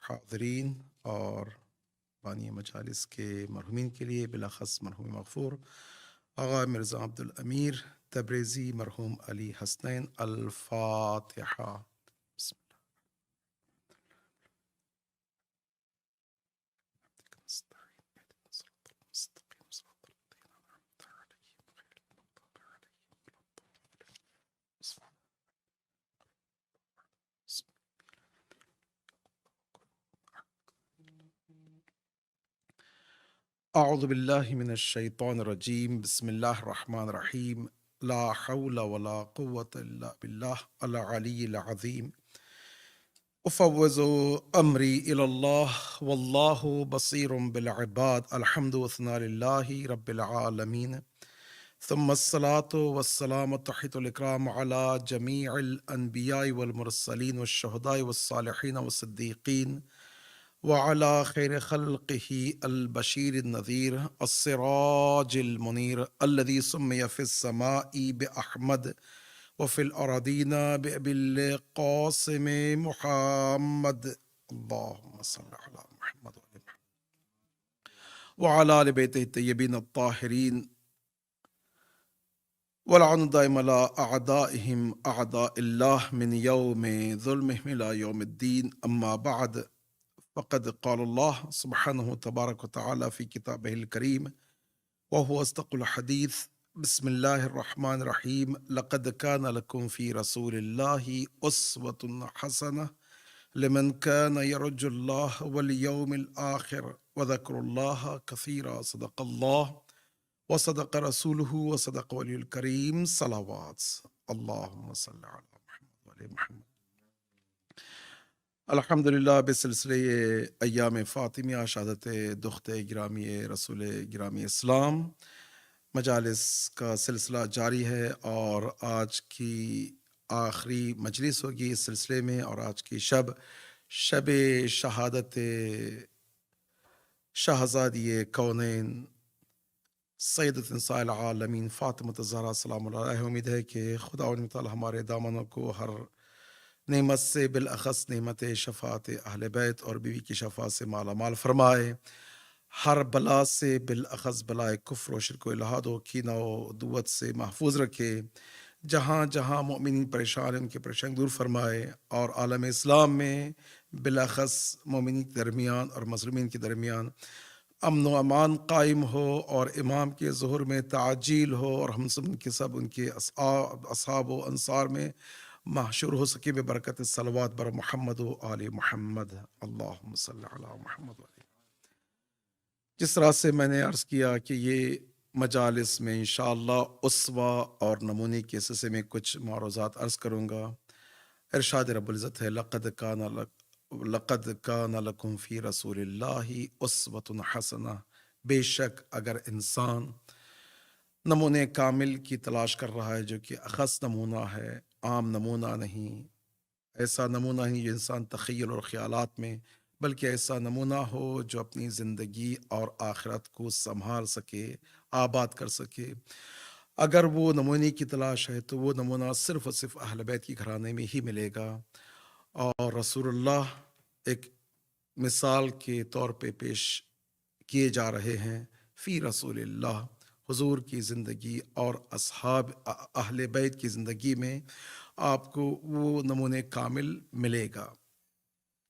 حاضرین اور بانی مجالس کے مرحومین کے لیے بلاخص مرحوم مغفور آغا مرزا عبد الامیر تبریزی مرحوم علی حسنین الفاتحہ۔ بسم اعوذ باللہ من الشیطان الرجیم، بسم اللہ الرحمن الرحیم، لا حول ولا قوة الا باللہ العلی العظیم، افوض امری الی اللہ واللہ بصیر بالعباد، الحمد والثناء للہ رب العالمین، ثم الصلاة والسلام تحت الاکرام علی جمیع الانبیاء والمرسلین والشہداء والصالحین والصدیقین وعلى خير خلقه البشير النذير السراج المنير الذي سمي في السماء بأحمد وفي الأراضين بأبي القاسم محمد، اللهم صل على محمد وعلى آل بيته الطيبين الطاهرين والعن دائم على أعدائهم أعداء الله من يوم ظلمهم إلى يوم الدين، أما بعد، فقد قال الله سبحانه تبارك وتعالى في كتابه الكريم وهو أصدق الحديث، بسم الله الرحمن الرحيم، لقد كان لكم في رسول الله أسوة حسنة لمن كان يرجو الله واليوم الآخر وذكر الله كثيرا، صدق الله وصدق رسوله وصدق ولي الكريم، صلوات اللهم صل على محمد وعلى محمد۔ الحمدللہ بسلسلہ ایام فاطمیہ شہادت دخت گرامی رسول گرامی اسلام مجالس کا سلسلہ جاری ہے، اور آج کی آخری مجلس ہوگی اس سلسلے میں، اور آج کی شب شہادت شہزادی کونین سیدۃ نساء العالمین فاطمۃ الزہرا سلام اللہ علیہا۔ امید ہے کہ خدا تعالی ہمارے دامنوں کو ہر نعمت سے، بالاخص نعمت شفاعت اہل بیت اور بیوی کی شفاعت سے مالا مال فرمائے، ہر بلا سے بالاخص بلائے کفر و شرک و الحاد و کینہ و عدوت سے محفوظ رکھے، جہاں جہاں مومنین پریشان ہیں ان کے پریشانی دور فرمائے، اور عالم اسلام میں بالاخص مومنین کے درمیان اور مظلومین کے درمیان امن و امان قائم ہو، اور امام کے ظہور میں تعجیل ہو، اور ہم سب ان کے اصحاب و انصار میں محشور ہو سکے ببرکت صلوات بر محمد و آل محمد، اللہم صلی علی محمد۔ جس طرح سے میں نے عرض کیا کہ یہ مجالس میں انشاءاللہ اسوہ اور نمونے کے سلسلے میں کچھ معروضات عرض کروں گا۔ ارشاد رب العزت ہے، لقد کان لکم فی رسول اللہ اسوۃ حسنہ، بے شک اگر انسان نمونے کامل کی تلاش کر رہا ہے جو کہ اخص نمونہ ہے، عام نمونہ نہیں، ایسا نمونہ نہیں جو انسان تخیل اور خیالات میں، بلکہ ایسا نمونہ ہو جو اپنی زندگی اور آخرت کو سنبھال سکے، آباد کر سکے، اگر وہ نمونے کی تلاش ہے تو وہ نمونہ صرف اور صرف اہل بیت کی گھرانے میں ہی ملے گا، اور رسول اللہ ایک مثال کے طور پہ پیش کیے جا رہے ہیں فی رسول اللہ، حضور کی زندگی اور اصحاب اہل بیت کی زندگی میں آپ کو وہ نمونے کامل ملے گا۔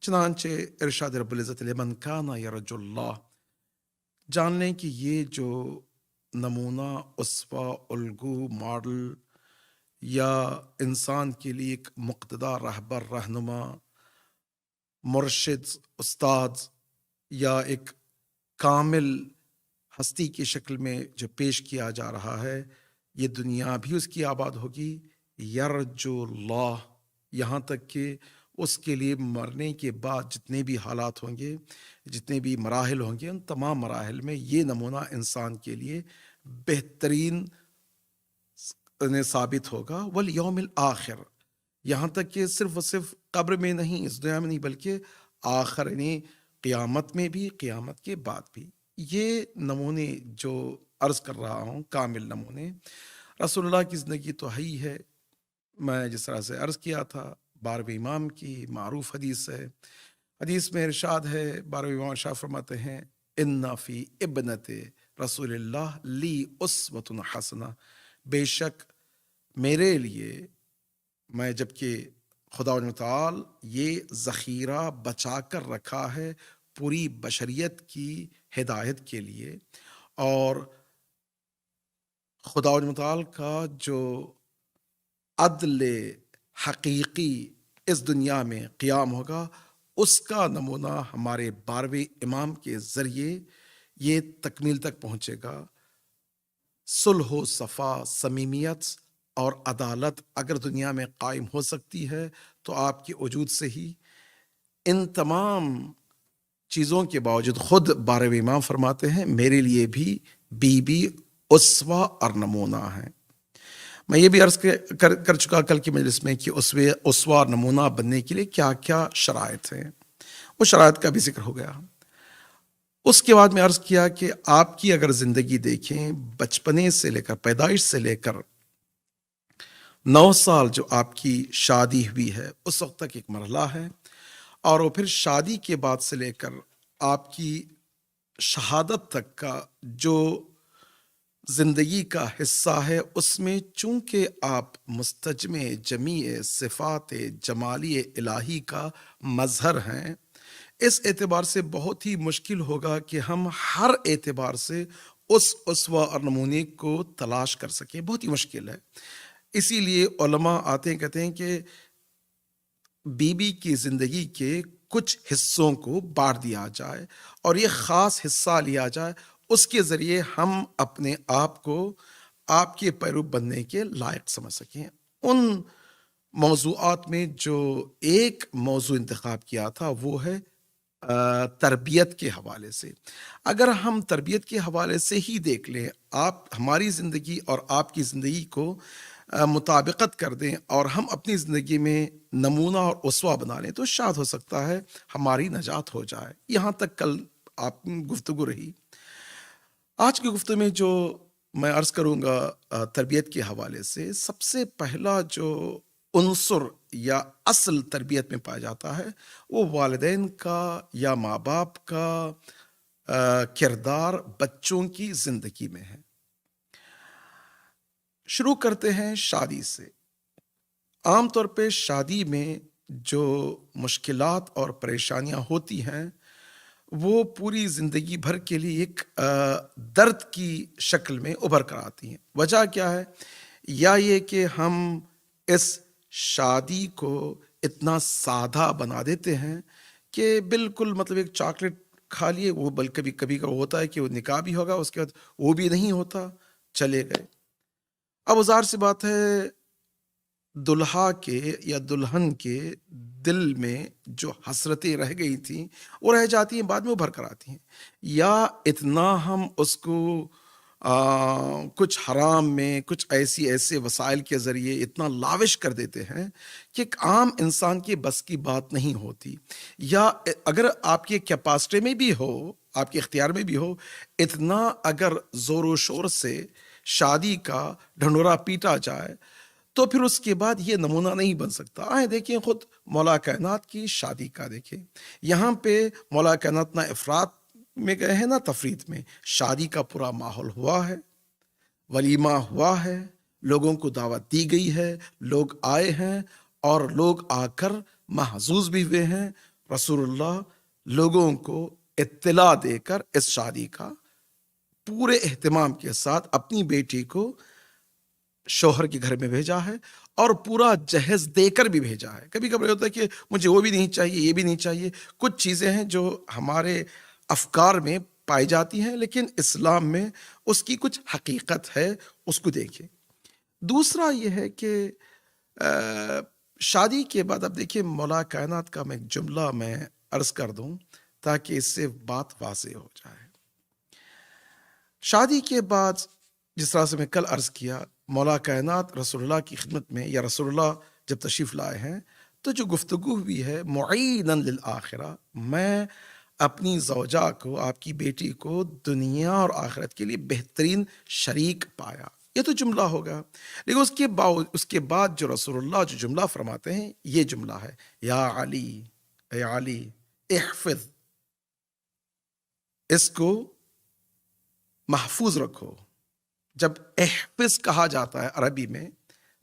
چنانچہ ارشاد رب العزت لمن کان یرجو اللہ، جان لیں کہ یہ جو نمونہ، اسوہ، الگو، ماڈل یا انسان کے لیے ایک مقتدی رہبر، رہنما، مرشد، استاد یا ایک کامل ہستی کی شکل میں جو پیش کیا جا رہا ہے، یہ دنیا بھی اس کی آباد ہوگی، یرجو اللہ، یہاں تک کہ اس کے لیے مرنے کے بعد جتنے بھی حالات ہوں گے، جتنے بھی مراحل ہوں گے، ان تمام مراحل میں یہ نمونہ انسان کے لیے بہترین ثابت ہوگا، والیوم الآخر، یہاں تک کہ صرف و صرف قبر میں نہیں، اس دنیا میں نہیں، بلکہ آخر یعنی قیامت میں بھی، قیامت کے بعد بھی۔ یہ نمونے جو عرض کر رہا ہوں، کامل نمونے، رسول اللہ کی زندگی تو ہے ہی ہے، میں جس طرح سے عرض کیا تھا، 12ویں امام کی معروف حدیث ہے، حدیث میں ارشاد ہے، 12ویں امام شاہ فرماتے ہیں، اِنَّ فِي ابنت رسول اللہ لی اسوۃ حسنہ، بے شک میرے لیے، میں جبکہ خدا تعالی یہ ذخیرہ بچا کر رکھا ہے پوری بشریت کی ہدایت کے لیے، اور خدا تعالی کا جو عدل حقیقی اس دنیا میں قیام ہوگا، اس کا نمونہ ہمارے 12ویں امام کے ذریعے یہ تکمیل تک پہنچے گا۔ صلح و صفا، صمیمیت اور عدالت اگر دنیا میں قائم ہو سکتی ہے تو آپ کے وجود سے ہی۔ ان تمام چیزوں کے باوجود خود 12ویں امام فرماتے ہیں، میرے لیے بھی بی بی اسوہ اور نمونہ ہیں۔ میں یہ بھی عرض کر چکا کل کی مجلس میں کہ اسوہ اور نمونہ بننے کے لیے کیا کیا شرائط ہیں، اس شرائط کا بھی ذکر ہو گیا۔ اس کے بعد میں عرض کیا کہ آپ کی اگر زندگی دیکھیں، بچپنے سے لے کر، پیدائش سے لے کر 9 سال جو آپ کی شادی ہوئی ہے، اس وقت تک ایک مرحلہ ہے، اور وہ پھر شادی کے بعد سے لے کر آپ کی شہادت تک کا جو زندگی کا حصہ ہے، اس میں چونکہ آپ مستجمع جمیع صفات جمالی الہی کا مظہر ہیں، اس اعتبار سے بہت ہی مشکل ہوگا کہ ہم ہر اعتبار سے اس اسوہ اور نمونے کو تلاش کر سکیں، بہت ہی مشکل ہے۔ اسی لیے علماء آتے ہیں، کہتے ہیں کہ بی بی کی زندگی کے کچھ حصوں کو بانٹ دیا جائے اور یہ خاص حصہ لیا جائے، اس کے ذریعے ہم اپنے آپ کو آپ کے پیرو بننے کے لائق سمجھ سکیں۔ ان موضوعات میں جو ایک موضوع انتخاب کیا تھا وہ ہے تربیت کے حوالے سے۔ اگر ہم تربیت کے حوالے سے ہی دیکھ لیں، آپ ہماری زندگی اور آپ کی زندگی کو مطابقت کر دیں اور ہم اپنی زندگی میں نمونہ اور اسوہ بنا لیں، تو شاید ہو سکتا ہے ہماری نجات ہو جائے۔ یہاں تک کل آپ گفتگو رہی۔ آج کی گفتگو میں جو میں عرض کروں گا تربیت کے حوالے سے، سب سے پہلا جو عنصر یا اصل تربیت میں پایا جاتا ہے وہ والدین کا یا ماں باپ کا کردار بچوں کی زندگی میں ہے۔ شروع کرتے ہیں شادی سے۔ عام طور پہ شادی میں جو مشکلات اور پریشانیاں ہوتی ہیں وہ پوری زندگی بھر کے لیے ایک درد کی شکل میں ابھر کر آتی ہیں۔ وجہ کیا ہے؟ یا یہ کہ ہم اس شادی کو اتنا سادہ بنا دیتے ہیں کہ بالکل مطلب ایک چاکلیٹ کھا لیے، وہ بلکہ کبھی ہوتا ہے کہ وہ نکاح بھی ہوگا، اس کے بعد وہ بھی نہیں ہوتا، چلے گئے۔ اب ظاہر سی بات ہے دلہا کے یا دلہن کے دل میں جو حسرتیں رہ گئی تھیں وہ رہ جاتی ہیں، بعد میں ابھر کر آتی ہیں، یا اتنا ہم اس کو کچھ حرام میں، کچھ ایسے وسائل کے ذریعے اتنا لاوش کر دیتے ہیں کہ ایک عام انسان کی بس کی بات نہیں ہوتی، یا اگر آپ کی کیپاسٹی میں بھی ہو، آپ کے اختیار میں بھی ہو، اتنا اگر زور و شور سے شادی کا ڈھنڈورا پیٹا جائے تو پھر اس کے بعد یہ نمونہ نہیں بن سکتا۔ آئیں دیکھیں خود مولا کائنات کی شادی کا، دیکھیں یہاں پہ مولا کائنات نہ افراد میں گئے ہیں نہ تفرید میں، شادی کا پورا ماحول ہوا ہے، ولیمہ ہوا ہے، لوگوں کو دعوت دی گئی ہے، لوگ آئے ہیں اور لوگ آ کر محظوظ بھی ہوئے ہیں۔ رسول اللہ لوگوں کو اطلاع دے کر اس شادی کا پورے اہتمام کے ساتھ اپنی بیٹی کو شوہر کے گھر میں بھیجا ہے اور پورا جہیز دے کر بھی بھیجا ہے۔ کبھی کبھی ہوتا ہے کہ مجھے وہ بھی نہیں چاہیے، یہ بھی نہیں چاہیے، کچھ چیزیں ہیں جو ہمارے افکار میں پائی جاتی ہیں لیکن اسلام میں اس کی کچھ حقیقت ہے، اس کو دیکھیں۔ دوسرا یہ ہے کہ شادی کے بعد اب دیکھیں مولا کائنات کا میں ایک جملہ میں عرض کر دوں تاکہ اس سے بات واضح ہو جائے۔ شادی کے بعد جس طرح سے میں کل عرض کیا، مولا کائنات رسول اللہ کی خدمت میں، یا رسول اللہ جب تشریف لائے ہیں تو جو گفتگو ہوئی ہے، معیناً للآخرہ، میں اپنی زوجہ کو، آپ کی بیٹی کو دنیا اور آخرت کے لیے بہترین شریک پایا، یہ تو جملہ ہوگا۔ لیکن اس کے بعد جو رسول اللہ جو جملہ فرماتے ہیں، یہ جملہ ہے، یا علی، اے علی، احفظ، اس کو محفوظ رکھو. جب احفظ کہا جاتا ہے عربی میں،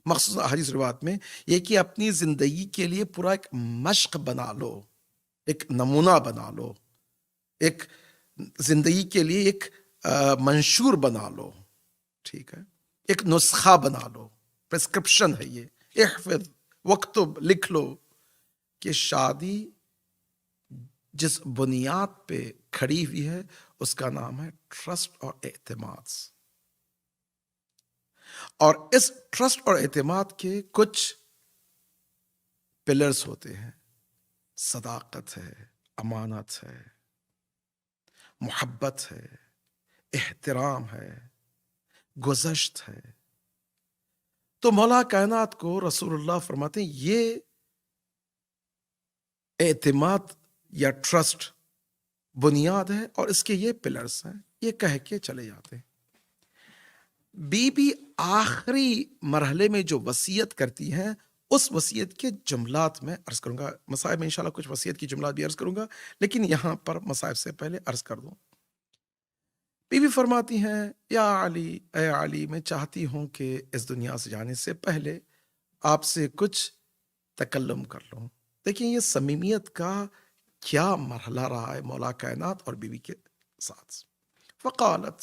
مخصوص احادیث روایات میں، یہ کہ اپنی زندگی کے لیے پورا ایک مشق بنا لو، ایک نمونہ بنا لو، ایک زندگی کے لیے ایک منشور بنا لو، ٹھیک ہے، ایک نسخہ بنا لو، پرسکرپشن ہے یہ. احفظ، وقتب، لکھ لو کہ شادی جس بنیاد پہ کھڑی ہوئی ہے اس کا نام ہے ٹرسٹ اور اعتماد. اور اس ٹرسٹ اور اعتماد کے کچھ پلرز ہوتے ہیں. صداقت ہے، امانت ہے، محبت ہے، احترام ہے، گزشت ہے. تو مولا کائنات کو رسول اللہ فرماتے ہیں یہ اعتماد یا ٹرسٹ بنیاد ہے اور اس کے یہ پلرز ہیں. یہ کہہ کے چلے جاتے ہیں. بی بی آخری مرحلے میں جو وصیت کرتی ہیں اس وصیت کے جملات میں عرض کروں گا. مصائب میں انشاءاللہ کچھ وصیت کی جملات بھی عرض کروں گا، لیکن یہاں پر مصائب سے پہلے عرض کر دوں. بی بی فرماتی ہیں یا علی، اے علی، میں چاہتی ہوں کہ اس دنیا سے جانے سے پہلے آپ سے کچھ تکلم کر لوں. دیکھیں یہ صمیمیت کا کیا مرحلہ رہا ہے مولا کائنات اور بی بی کے ساتھ. فقالت،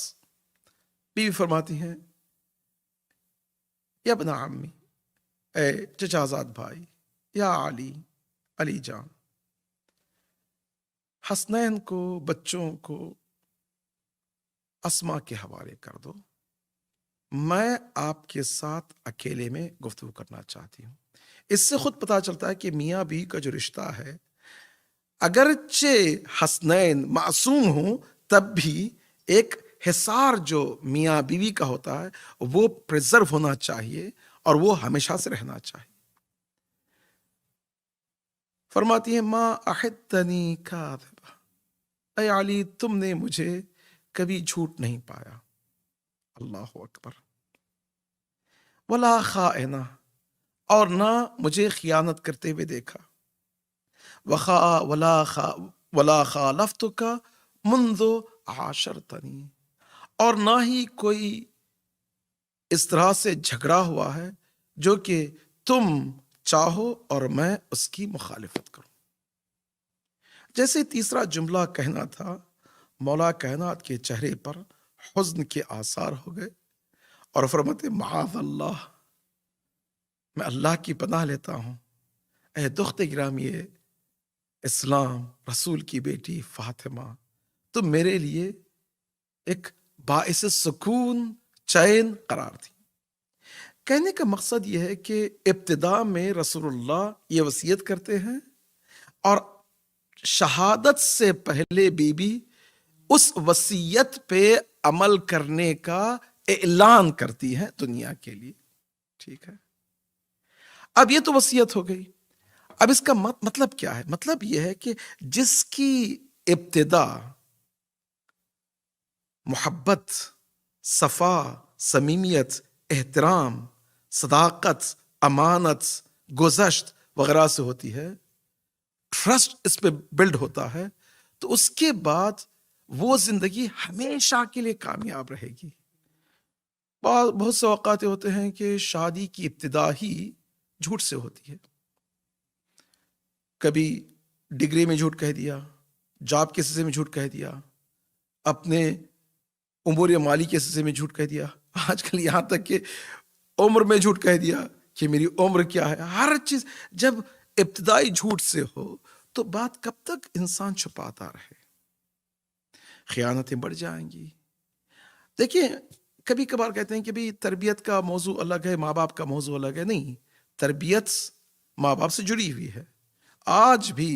بی بی فرماتی ہیں یا ابن عمی، اے چچازاد بھائی، یا علی، علی جان، حسنین کو، بچوں کو اسما کے حوالے کر دو، میں آپ کے ساتھ اکیلے میں گفتگو کرنا چاہتی ہوں. اس سے خود پتا چلتا ہے کہ میاں بیوی کا جو رشتہ ہے اگرچہ حسنین معصوم ہوں تب بھی ایک حصار جو میاں بیوی کا ہوتا ہے وہ پریزرو ہونا چاہیے اور وہ ہمیشہ سے رہنا چاہیے. فرماتی ہیں ما احدتنی کاذبہ، اے علی تم نے مجھے کبھی جھوٹ نہیں پایا. اللہ اکبر. ولا خائنہ، اور نہ مجھے خیانت کرتے ہوئے دیکھا. ولا خالفتک منذ عاشرتنی، اور نہ ہی کوئی اس طرح سے جھگڑا ہوا ہے جو کہ تم چاہو اور میں اس کی مخالفت کروں. جیسے تیسرا جملہ کہنا تھا، مولا کائنات کے چہرے پر حزن کے آثار ہو گئے اور فرماتے معاذ اللہ، میں اللہ کی پناہ لیتا ہوں اے دختر گرامی اسلام رسول کی بیٹی فاطمہ، تم میرے لیے ایک باعث سکون چین قرار تھی. کہنے کا مقصد یہ ہے کہ ابتدا میں رسول اللہ یہ وصیت کرتے ہیں اور شہادت سے پہلے بی بی اس وصیت پہ عمل کرنے کا اعلان کرتی ہے دنیا کے لیے. ٹھیک ہے، اب یہ تو وصیت ہو گئی. اب اس کا مطلب کیا ہے؟ مطلب یہ ہے کہ جس کی ابتدا محبت، صفا، صمیمیت، احترام، صداقت، امانت، گزشت وغیرہ سے ہوتی ہے، ٹرسٹ اس پہ بلڈ ہوتا ہے، تو اس کے بعد وہ زندگی ہمیشہ کے لیے کامیاب رہے گی. بہت سے اوقات ہوتے ہیں کہ شادی کی ابتدا ہی جھوٹ سے ہوتی ہے. کبھی ڈگری میں جھوٹ کہہ دیا، جاب کے سلسلے میں جھوٹ کہہ دیا، اپنے امور مالی کے سلسلے میں جھوٹ کہہ دیا، آج کل یہاں تک کہ عمر میں جھوٹ کہہ دیا کہ میری عمر کیا ہے. ہر چیز جب ابتدائی جھوٹ سے ہو تو بات کب تک انسان چھپاتا رہے؟ خیانتیں بڑھ جائیں گی. دیکھیں کبھی کبھار کہتے ہیں کہ بھی تربیت کا موضوع الگ ہے، ماں باپ کا موضوع الگ ہے. نہیں، تربیت ماں باپ سے جڑی ہوئی ہے. آج بھی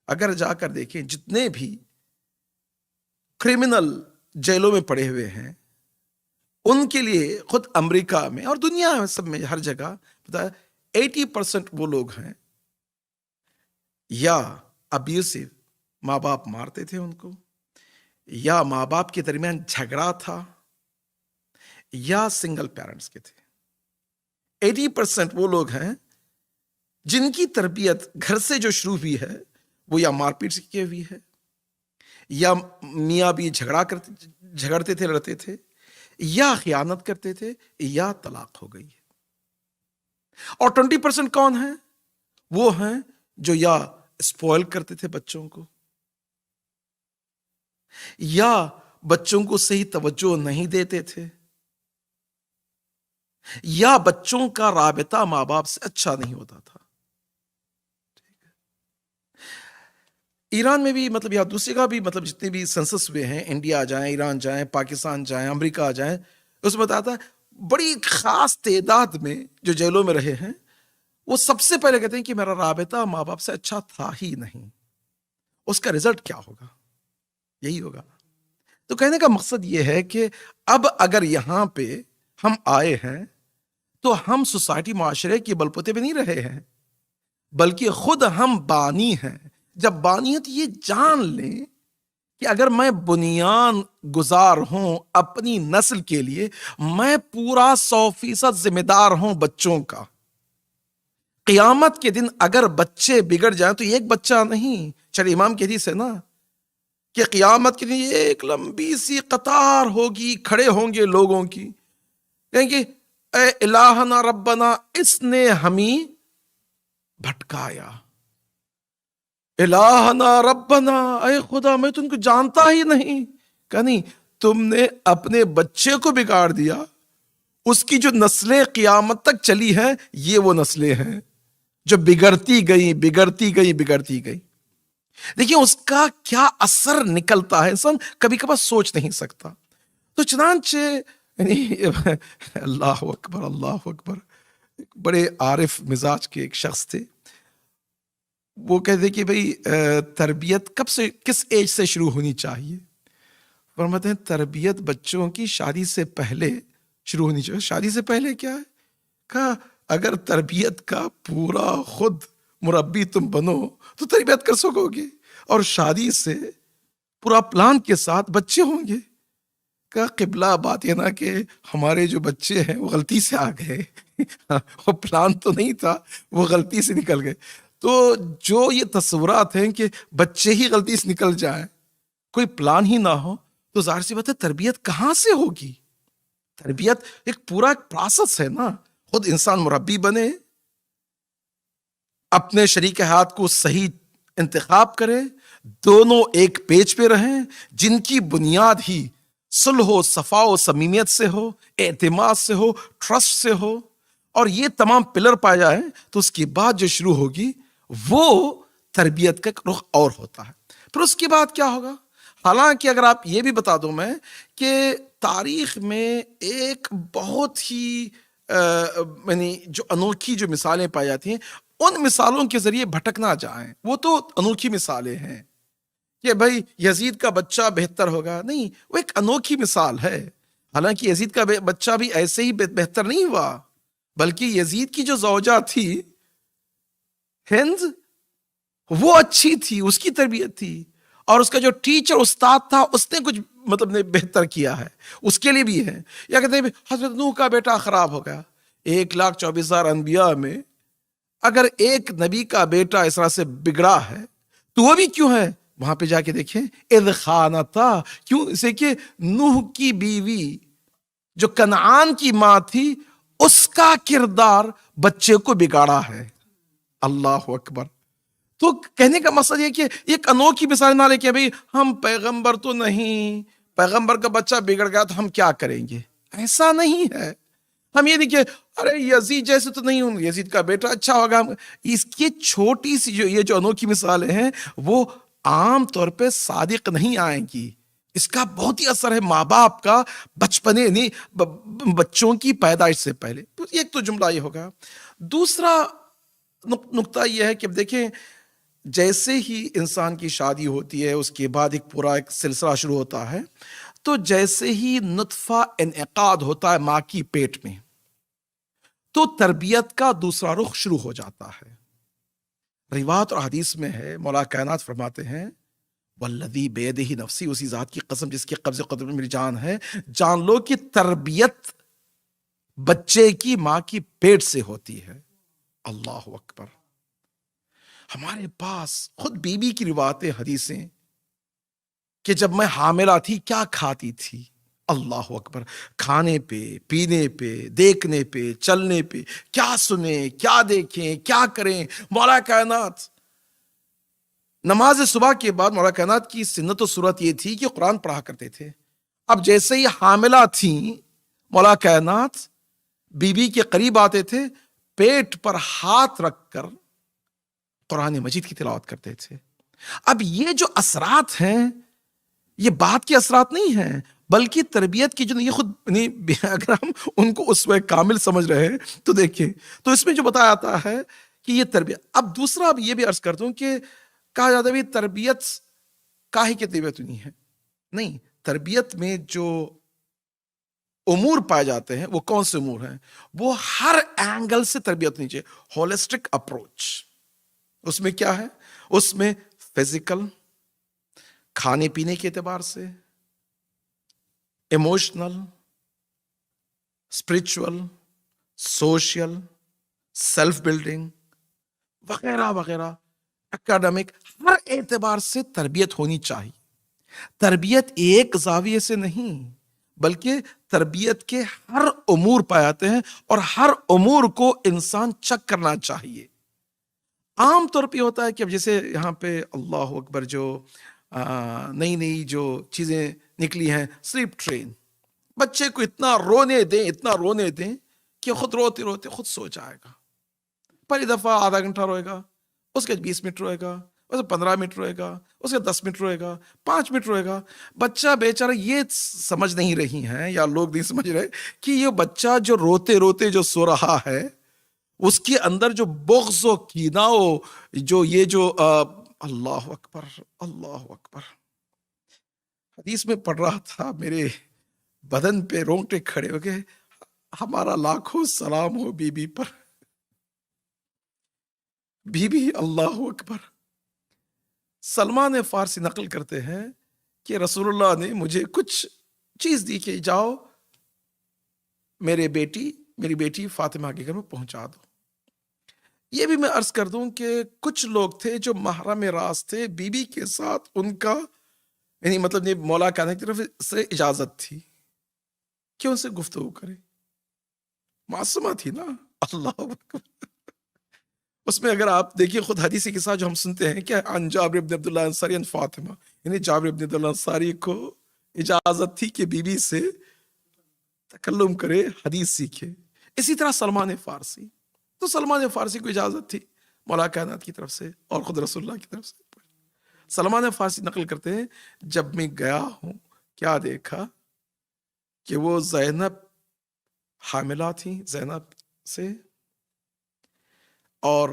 اگر جا کر دیکھیں جتنے بھی کرمنل جیلوں میں پڑے ہوئے ہیں ان کے لیے خود امریکہ میں اور دنیا میں سب میں ہر جگہ 80% وہ لوگ ہیں یا ابیوسو، ماں باپ مارتے تھے ان کو، یا ماں باپ کے درمیان جھگڑا تھا، یا سنگل پیرنٹس کے تھے. 80% وہ لوگ ہیں جن کی تربیت گھر سے جو شروع ہوئی ہے وہ یا مار پیٹ سے کی ہوئی ہے، یا میاں بھی جھگڑتے تھے، لڑتے تھے، یا خیانت کرتے تھے، یا طلاق ہو گئی ہے۔ اور 20% کون ہیں؟ وہ ہیں جو یا اسپوائل کرتے تھے بچوں کو، یا بچوں کو صحیح توجہ نہیں دیتے تھے، یا بچوں کا رابطہ ماں باپ سے اچھا نہیں ہوتا تھا۔ ایران میں بھی یا دوسری کا بھی جتنے بھی سنسس ہوئے ہیں، انڈیا جائیں، ایران جائیں، پاکستان جائیں، امریکہ جائیں، اس میں بتاتا ہے بڑی خاص تعداد میں جو جیلوں میں رہے ہیں، وہ سب سے پہلے کہتے ہیں کہ میرا رابطہ ماں باپ سے اچھا تھا ہی نہیں۔ اس کا رزلٹ کیا ہوگا؟ یہی ہوگا۔ تو کہنے کا مقصد یہ ہے کہ اب اگر یہاں پہ ہم آئے ہیں تو ہم سوسائٹی معاشرے کے بلبوتے پہ نہیں رہے ہیں، بلکہ خود ہم بانی ہیں۔ جب بانی ہے تو یہ جان لیں کہ اگر میں بنیان گزار ہوں اپنی نسل کے لیے، میں پورا 100% ذمہ دار ہوں بچوں کا۔ قیامت کے دن اگر بچے بگڑ جائیں تو ایک بچہ نہیں، چلے امام کی حدیث ہے نا کہ قیامت کے دن ایک لمبی سی قطار ہوگی، کھڑے ہوں گے لوگوں کی، کہیں گے اے الہنا ربنا، اس نے ہمیں بھٹکایا۔ الہنا ربنا، اے خدا میں تم کو جانتا ہی نہیں، کہ نہیں تم نے اپنے بچے کو بگاڑ دیا، اس کی جو نسلیں قیامت تک چلی ہیں یہ وہ نسلیں ہیں جو بگڑتی گئی۔ دیکھیں اس کا کیا اثر نکلتا ہے، انسان کبھی کبھار سوچ نہیں سکتا۔ تو چنانچہ اللہ اکبر، اللہ اکبر، بڑے عارف مزاج کے ایک شخص تھے، وہ کہتے کہ بھئی تربیت کب سے، کس ایج سے شروع ہونی چاہیے؟ فرماتے ہیں تربیت بچوں کی شادی سے پہلے شروع ہونی چاہیے۔ شادی سے پہلے کیا ہے؟ کہا اگر تربیت کا پورا خود مربی تم بنو تو تربیت کر سکو گے، اور شادی سے پورا پلان کے ساتھ بچے ہوں گے۔ کہا قبلہ بات یہ نا کہ ہمارے جو بچے ہیں وہ غلطی سے آ گئے، وہ پلان تو نہیں تھا، وہ غلطی سے نکل گئے۔ تو جو یہ تصورات ہیں کہ بچے ہی غلطی سے نکل جائیں، کوئی پلان ہی نہ ہو، تو ظاہر سی بات ہے تربیت کہاں سے ہوگی؟ تربیت ایک پورا پروسیس ہے نا۔ خود انسان مربی بنے، اپنے شریک حیات کو صحیح انتخاب کرے، دونوں ایک پیج پہ رہیں، جن کی بنیاد ہی صلح و صفا و صمیمیت سے ہو، اعتماد سے ہو، ٹرسٹ سے ہو، اور یہ تمام پلر پائے جائیں، تو اس کے بعد جو شروع ہوگی وہ تربیت کا رخ اور ہوتا ہے۔ پھر اس کے بعد کیا ہوگا؟ حالانکہ اگر آپ یہ بھی بتا دوں میں کہ تاریخ میں ایک بہت ہی جو انوکھی جو مثالیں پائی جاتی ہیں، ان مثالوں کے ذریعے بھٹک نہ جائیں۔ وہ تو انوکھی مثالیں ہیں کہ بھائی یزید کا بچہ بہتر ہوگا، نہیں، وہ ایک انوکھی مثال ہے۔ حالانکہ یزید کا بچہ بھی ایسے ہی بہتر نہیں ہوا، بلکہ یزید کی جو زوجہ تھی ہند، وہ اچھی تھی، اس کی تربیت تھی، اور اس کا جو ٹیچر استاد تھا اس نے کچھ نے بہتر کیا ہے، اس کے لیے بھی ہے۔ یا کہتے ہیں حضرت نوح کا بیٹا خراب ہو گیا۔ 1,24,000 انبیاء میں اگر ایک نبی کا بیٹا اس طرح سے بگڑا ہے تو وہ بھی کیوں ہے؟ وہاں پہ جا کے دیکھیں اذ خانتا، کیوں؟ اسے کہ نوح کی بیوی جو کنعان کی ماں تھی، اس کا کردار بچے کو بگاڑا ہے۔ اللہ اکبر۔ تو کہنے کا مقصد یہ کہ ایک انوکھی مثال نہ لے کے بھئی ہم پیغمبر تو نہیں، پیغمبر کا بچہ بگڑ گیا تو ہم کیا کریں گے، ایسا نہیں ہے۔ ہم یہ نہیں کہ ارے یزید جیسے تو نہیں ہوں، یزید کا بیٹا اچھا ہوگا۔ اس کی چھوٹی سی یہ جو انوکھی مثالیں ہیں وہ عام طور پہ صادق نہیں آئیں گی، اس کا بہت ہی اثر ہے ماں باپ کا بچپنے، نہیں بچوں کی پیدائش سے پہلے۔ ایک تو جملہ یہ ہوگا۔ دوسرا نقطہ یہ ہے کہ دیکھیں جیسے ہی انسان کی شادی ہوتی ہے اس کے بعد ایک پورا ایک سلسلہ شروع ہوتا ہے، تو جیسے ہی نطفہ انعقاد ہوتا ہے ماں کی پیٹ میں، تو تربیت کا دوسرا رخ شروع ہو جاتا ہے۔ روایت اور حدیث میں ہے، مولا کائنات فرماتے ہیں والذی بیدہ نفسی، اسی ذات کی قسم جس کے قبض قدرت میں میری جان ہے، جان لو کہ تربیت بچے کی ماں کی پیٹ سے ہوتی ہے۔ اللہ اکبر۔ ہمارے پاس خود بی بی کی روایتیں حدیثیں کہ جب میں حاملہ تھی کیا کھاتی تھی، اللہ اکبر، کھانے پہ، پینے پہ، دیکھنے پہ، چلنے پہ، کیا سنیں، کیا دیکھیں، کیا کریں. مولا کائنات نماز صبح کے بعد مولا کائنات کی سنت و صورت یہ تھی کہ قرآن پڑھا کرتے تھے. اب جیسے ہی حاملہ تھیں مولا کائنات بی بی کے قریب آتے تھے، پیٹ پر ہاتھ رکھ کر قرآن مجید کی تلاوت کرتے تھے. اب یہ جو اثرات ہیں یہ بات کے اثرات نہیں ہیں بلکہ تربیت کی، جو یہ خود اگر ہم ان کو اسوہ کامل سمجھ رہے ہیں تو دیکھیں تو اس میں جو بتایا جاتا ہے کہ یہ تربیت. اب دوسرا یہ بھی عرض کر دوں کہ کہا جاتا ہے تربیت کاہے کی تربیت نہیں ہے، نہیں، تربیت میں جو امور پائے جاتے ہیں وہ کون سے امور ہیں؟ وہ ہر اینگل سے تربیت ہونی چاہیے، ہولسٹک اپروچ. اس میں کیا ہے؟ اس میں فزیکل، کھانے پینے کے اعتبار سے، emotional, spiritual, social, self building وغیرہ وغیرہ، اکیڈمک، ہر اعتبار سے تربیت ہونی چاہیے. تربیت ایک زاویے سے نہیں بلکہ تربیت کے ہر امور پائے جاتے ہیں اور ہر امور کو انسان چیک کرنا چاہیے. عام طور پہ ہوتا ہے کہ اب جیسے یہاں پہ اللہ اکبر جو نئی نئی جو چیزیں نکلی ہیں، سلیپ ٹرین، بچے کو اتنا رونے دیں کہ خود روتے روتے خود سو جائے گا. پہلی دفعہ آدھا گھنٹہ روئے گا، اس کے 20 منٹ روئے گا، اس کے 15 منٹ روئے گا، اس کے 10 منٹ روئے گا، 5 منٹ روئے گا. بچہ بیچارہ یہ سمجھ نہیں رہی ہیں یا لوگ نہیں سمجھ رہے کہ یہ بچہ جو روتے روتے جو سو رہا ہے اس کے اندر جو بغض و کینہ جو یہ جو اللہ اکبر اللہ اکبر. حدیث میں پڑھ رہا تھا، میرے بدن پہ رونگٹے کھڑے ہو گئے. ہمارا لاکھوں سلام ہو بی بی پر، بی بی اللہ اکبر. سلمان فارسی نقل کرتے ہیں کہ رسول اللہ نے مجھے کچھ چیز دی کہ جاؤ میری بیٹی فاطمہ کے گھر میں پہنچا دو. یہ بھی میں عرض کر دوں کہ کچھ لوگ تھے جو محرم راز تھے، بی بی کے ساتھ ان کا یعنی مطلب یہ مولا کہنے کی طرف سے اجازت تھی کہ ان سے گفتگو کرے. معصومہ تھی نا، اللہ اکبر. اس میں اگر آپ دیکھیے خود حدیثی کے ساتھ جو ہم سنتے ہیں کہ عن جابر بن عبداللہ انصاری عن فاطمہ، یعنی جابر بن عبداللہ انصاری کو اجازت تھی کہ بی بی سے تکلم کرے، حدیث سیکھے. اسی طرح سلمان فارسی، تو سلمان فارسی کو اجازت تھی مولا کائنات کی طرف سے اور خود رسول اللہ کی طرف سے. سلمان فارسی نقل کرتے ہیں جب میں گیا ہوں کیا دیکھا کہ وہ زینب حاملہ تھی زینب سے، اور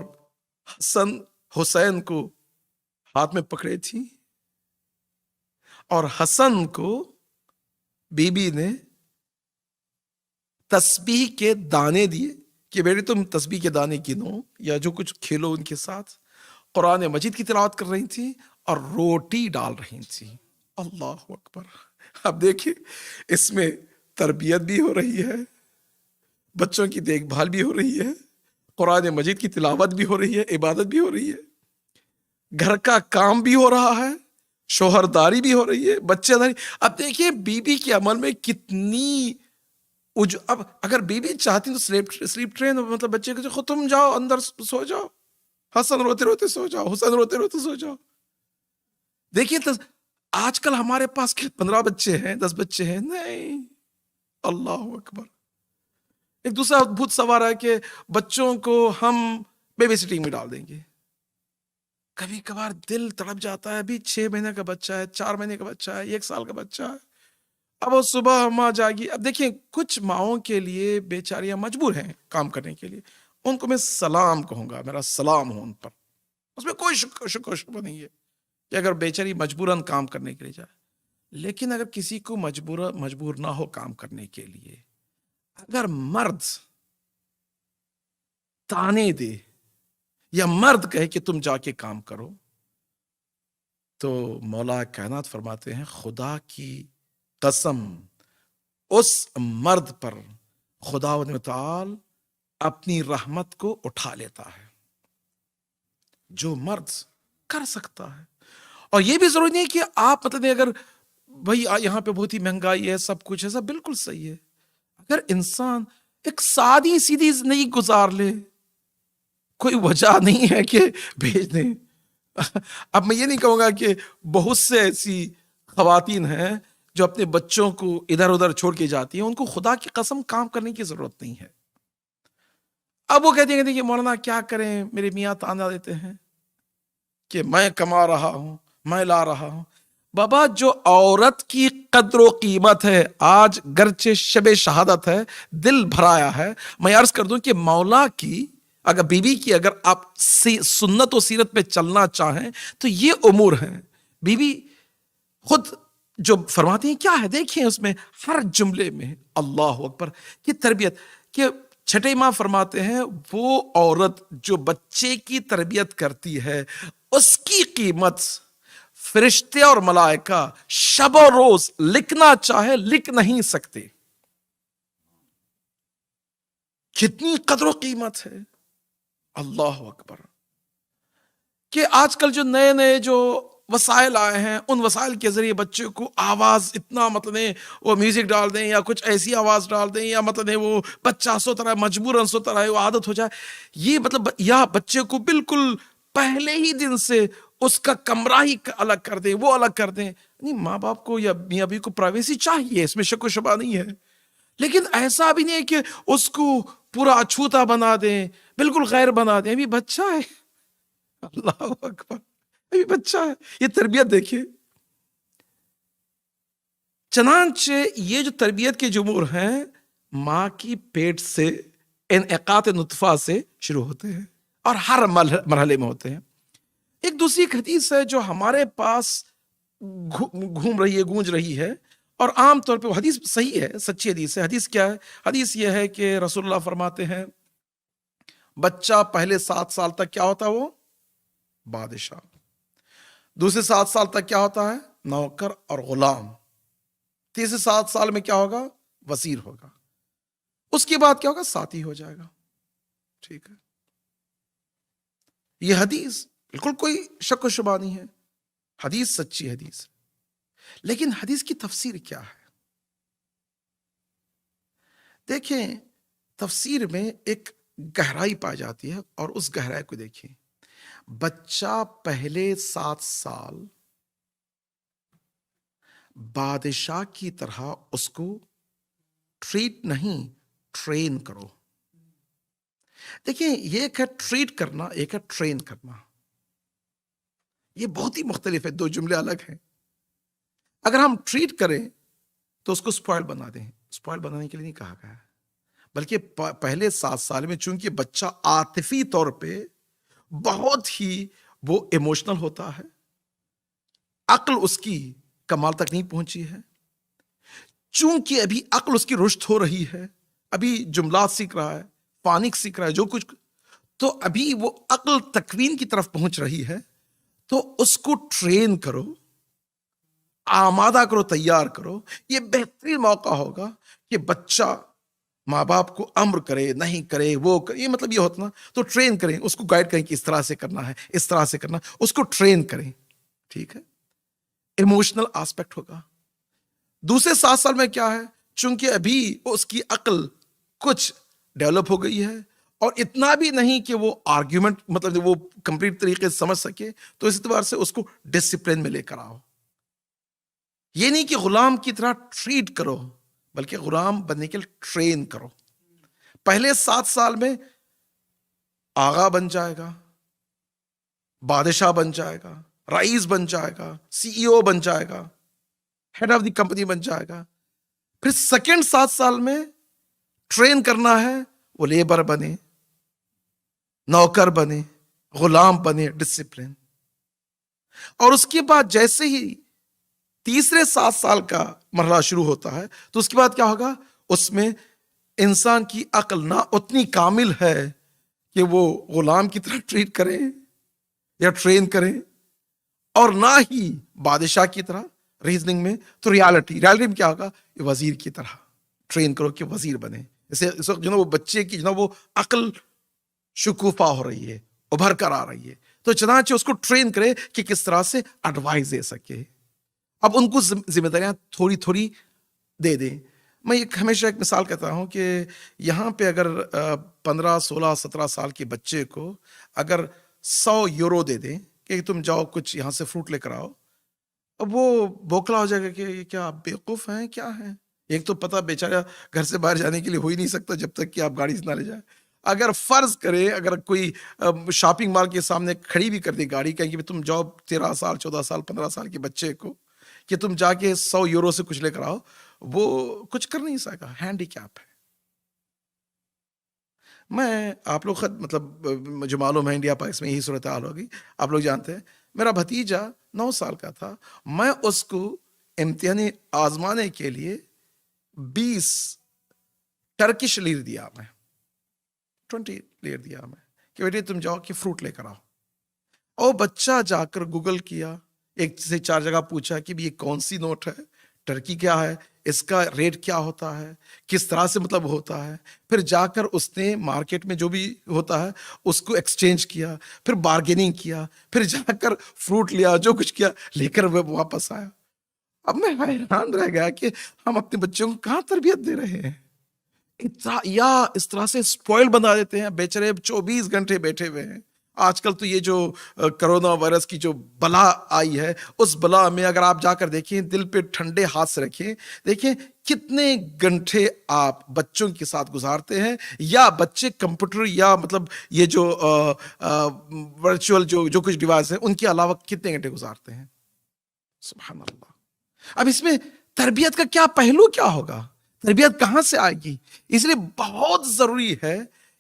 حسین کو ہاتھ میں پکڑے تھی، اور حسن کو بی بی نے تسبیح کے دانے دیے کہ بیٹے تم تسبیح کے دانے گنو یا جو کچھ کھیلو ان کے ساتھ. قرآن مجید کی تلاوت کر رہی تھی اور روٹی ڈال رہی تھی. اللہ اکبر. اب دیکھیں اس میں تربیت بھی ہو رہی ہے، بچوں کی دیکھ بھال بھی ہو رہی ہے، قرآن مجید کی تلاوت بھی ہو رہی ہے، عبادت بھی ہو رہی ہے، گھر کا کام بھی ہو رہا ہے، شوہرداری بھی ہو رہی ہے، بچے داری. اب دیکھیے بی بی کے عمل میں کتنی اب اگر بی بی چاہتی تو سلیپ ٹرین مطلب بچے کو خود تم جاؤ اندر سو جاؤ، حسن روتے روتے سو جاؤ، حسین روتے روتے سو جاؤ. دیکھیے آج کل ہمارے پاس 15 بچے ہیں، 10 بچے ہیں، نہیں، اللہ اکبر. ایک دوسرا ادبھت سوال ہے کہ بچوں کو ہم بیبی سٹنگ میں ڈال دیں گے. کبھی کبھار دل تڑپ جاتا ہے، ابھی 6 مہینے کا بچہ ہے، 4 مہینے کا بچہ ہے، 1 سال کا بچہ ہے، اب وہ صبح ماں جاگی. اب دیکھیں کچھ ماؤں کے لیے بیچاریاں مجبور ہیں کام کرنے کے لیے، ان کو میں سلام کہوں گا، میرا سلام ہو ان پر، اس میں کوئی شک و شبہ نہیں ہے کہ اگر بیچاری مجبوراً کام کرنے کے لیے جائے. لیکن اگر کسی کو مجبور نہ ہو کام کرنے کے لیے، اگر مرد تانے دے یا مرد کہے کہ تم جا کے کام کرو، تو مولا کائنات فرماتے ہیں خدا کی قسم اس مرد پر خداوند متعال اپنی رحمت کو اٹھا لیتا ہے. جو مرد کر سکتا ہے. اور یہ بھی ضروری نہیں کہ آپ مطلب اگر بھائی یہاں پہ بہت ہی مہنگائی ہے سب کچھ ہے سب بالکل صحیح ہے. اگر انسان ایک سادی سیدھی زندگی گزار لے کوئی وجہ نہیں ہے کہ بھیج دیں. اب میں یہ نہیں کہوں گا کہ بہت سے ایسی خواتین ہیں جو اپنے بچوں کو ادھر ادھر چھوڑ کے جاتی ہیں, ان کو خدا کی قسم کام کرنے کی ضرورت نہیں ہے. اب وہ کہتے ہیں کہ مولانا کیا کریں, میرے میاں تانا دیتے ہیں کہ میں کما رہا ہوں میں لا رہا ہوں. بابا جو عورت کی قدر و قیمت ہے آج گرچہ شب شہادت ہے دل بھرایا ہے. میں عرض کر دوں کہ مولا کی اگر بیوی کی اگر آپ سنت و سیرت پہ چلنا چاہیں تو یہ امور ہیں. بیوی خود جو فرماتی ہیں کیا ہے دیکھیں اس میں ہر جملے میں اللہ اکبر کی تربیت. کہ چھٹے ماں فرماتے ہیں وہ عورت جو بچے کی تربیت کرتی ہے اس کی قیمت فرشتے اور ملائکہ شب و روز لکھنا چاہے لکھ نہیں سکتے. کتنی قدر و قیمت ہے. اللہ اکبر. کہ آج کل جو نئے نئے جو وسائل آئے ہیں ان وسائل کے ذریعے بچے کو آواز اتنا مطلب وہ میوزک ڈال دیں یا کچھ ایسی آواز ڈال دیں یا مطلب وہ بچہ سوتا رہا مجبوراً سوتا رہا وہ عادت ہو جائے. یہ مطلب یا بچے کو بالکل پہلے ہی دن سے اس کا کمرہ ہی الگ کر دیں وہ الگ کر دیں. نہیں, ماں باپ کو یا میاں بیوی کو پرائیویسی چاہیے, اس میں شک و شبہ نہیں ہے, لیکن ایسا بھی نہیں ہے کہ اس کو پورا اچھوتا بنا دیں بالکل غیر بنا دیں. ابھی بچہ ہے. اللہ اکبر, ابھی بچہ ہے. یہ تربیت دیکھیے. چنانچہ یہ جو تربیت کے جمور ہیں ماں کی پیٹ سے انعقاد نطفہ سے شروع ہوتے ہیں اور ہر مرحلے میں ہوتے ہیں. ایک دوسری ایک حدیث ہے جو ہمارے پاس گھوم رہی ہے گونج رہی ہے اور عام طور پہ وہ حدیث صحیح ہے سچی حدیث ہے. حدیث کیا ہے؟ حدیث یہ ہے کہ رسول اللہ فرماتے ہیں بچہ پہلے 7 سال تک کیا ہوتا ہے وہ بادشاہ, دوسرے 7 سال تک کیا ہوتا ہے نوکر اور غلام, تیسرے 7 سال میں کیا ہوگا وزیر ہوگا, اس کے بعد کیا ہوگا ساتھی ہو جائے گا. ٹھیک ہے, یہ حدیث بالکل کوئی شک و شبہ نہیں ہے, حدیث سچی حدیث. لیکن حدیث کی تفسیر کیا ہے؟ دیکھیں تفسیر میں ایک گہرائی پائی جاتی ہے اور اس گہرائی کو دیکھیں. بچہ پہلے 7 سال بادشاہ کی طرح اس کو ٹریٹ نہیں ٹرین کرو. دیکھیں یہ ایک ہے ٹریٹ کرنا ایک ہے ٹرین کرنا, یہ بہت ہی مختلف ہے, 2 جملے الگ ہیں. اگر ہم ٹریٹ کریں تو اس کو سپوائل بنا دیں, سپوائل بنانے کے لیے نہیں کہا گیا ہے, بلکہ پہلے 7 سال میں چونکہ بچہ عاطفی طور پہ بہت ہی وہ ایموشنل ہوتا ہے, عقل اس کی کمال تک نہیں پہنچی ہے, چونکہ ابھی عقل اس کی رشد ہو رہی ہے, ابھی جملات سیکھ رہا ہے فانک سیکھ رہا ہے جو کچھ, تو ابھی وہ عقل تکوین کی طرف پہنچ رہی ہے. تو اس کو ٹرین کرو, آمادہ کرو, تیار کرو. یہ بہترین موقع ہوگا کہ بچہ ماں باپ کو امر کرے نہیں کرے وہ کرے, یہ مطلب یہ ہوتا نا, تو ٹرین کریں اس کو, گائیڈ کریں کہ اس طرح سے کرنا ہے اس طرح سے کرنا, اس کو ٹرین کریں. ٹھیک ہے, ایموشنل آسپیکٹ ہوگا. دوسرے 7 سال میں کیا ہے, چونکہ ابھی اس کی عقل کچھ ڈیولپ ہو گئی ہے اور اتنا بھی نہیں کہ وہ آرگیومنٹ مطلب وہ کمپلیٹ طریقے سے سمجھ سکے, تو اس اعتبار سے اس کو ڈسپلن میں لے کر آؤ. یہ نہیں کہ غلام کی طرح ٹریٹ کرو بلکہ غلام بننے کے لیے ٹرین کرو. پہلے 7 سال میں آغا بن جائے گا, بادشاہ بن جائے گا, رئیس بن جائے گا, سی ای او بن جائے گا, ہیڈ آف دی کمپنی بن جائے گا. پھر سیکنڈ 7 سال میں ٹرین کرنا ہے وہ لیبر بنے, نوکر بنے, غلام بنے, ڈسپلن. اور اس کے بعد جیسے ہی تیسرے 7 سال کا مرحلہ شروع ہوتا ہے تو اس کے بعد کیا ہوگا, اس میں انسان کی عقل نہ اتنی کامل ہے کہ وہ غلام کی طرح ٹریٹ کریں یا ٹرین کریں, اور نہ ہی بادشاہ کی طرح ریزننگ میں. تو ریالٹی میں کیا ہوگا, یہ وزیر کی طرح ٹرین کرو کہ وزیر بنے. جیسے اس وقت وہ بچے کی وہ عقل شکوفا ہو رہی ہے, ابھر کر آ رہی ہے, تو چنانچہ اس کو ٹرین کرے کہ کس طرح سے ایڈوائز دے سکے. اب ان کو ذمہ داریاں تھوڑی تھوڑی دے دیں. میں ہمیشہ ایک مثال کہتا ہوں کہ یہاں پہ اگر 15 16 17 سال کے بچے کو اگر 100 یورو دے دیں کہ تم جاؤ کچھ یہاں سے فروٹ لے کر آؤ، اب وہ بوکھلا ہو جائے گا کہ یہ کیا آپ بیوقوف ہیں کیا ہیں. ایک تو پتہ بیچارہ گھر سے باہر جانے کے لیے ہو ہی نہیں سکتا جب تک کہ آپ گاڑی سے نہ لے جائیں. اگر فرض کرے اگر کوئی شاپنگ مال کے سامنے کھڑی بھی کر دی گاڑی، کہیں کہ تم جاؤ 13 سال 14 سال 15 سال کے بچے کو کہ تم جا کے 100 یورو سے کچھ لے کر آؤ، وہ کچھ کر نہیں سکا، ہینڈی کیپ ہے. میں آپ لوگ خود مطلب مجھے معلوم ہے انڈیا پاکستان میں یہی صورتحال ہوگی، آپ لوگ جانتے ہیں. میرا بھتیجا 9 سال کا تھا، میں اس کو امتحانی آزمانے کے لیے 20 ٹرکش لیر دیا، میں 20 لیر دیا میں کہ بیٹے تم جاؤ کہ فروٹ لے کر آؤ. اور بچہ جا کر گوگل کیا، ایک سے 4 جگہ پوچھا کہ یہ کون سی نوٹ ہے، ٹرکی کیا ہے، اس کا ریٹ کیا ہوتا ہے، کس طرح سے مطلب ہوتا ہے. پھر جا کر اس نے مارکیٹ میں جو بھی ہوتا ہے اس کو ایکسچینج کیا، پھر بارگیننگ کیا، پھر جا کر فروٹ لیا، جو کچھ کیا لے کر وہ واپس آیا. اب میں حیران رہ گیا کہ ہم اپنے بچوں کو کہاں تربیت دے رہے ہیں. یا اس طرح سے سپوائل بنا دیتے ہیں، بیچارے 24 گھنٹے بیٹھے ہوئے ہیں. آج کل تو یہ جو کرونا وائرس کی جو بلا آئی ہے، اس بلا میں اگر آپ جا کر دیکھیں، دل پہ ٹھنڈے ہاتھ سے رکھیں، دیکھیں کتنے گھنٹے آپ بچوں کے ساتھ گزارتے ہیں، یا بچے کمپیوٹر یا مطلب یہ جو ورچوئل جو کچھ ڈیوائس ہیں ان کے علاوہ کتنے گھنٹے گزارتے ہیں. سبحان اللہ. اب اس میں تربیت کا کیا پہلو کیا ہوگا، تربیت کہاں سے آئے گی؟ اس لیے بہت ضروری ہے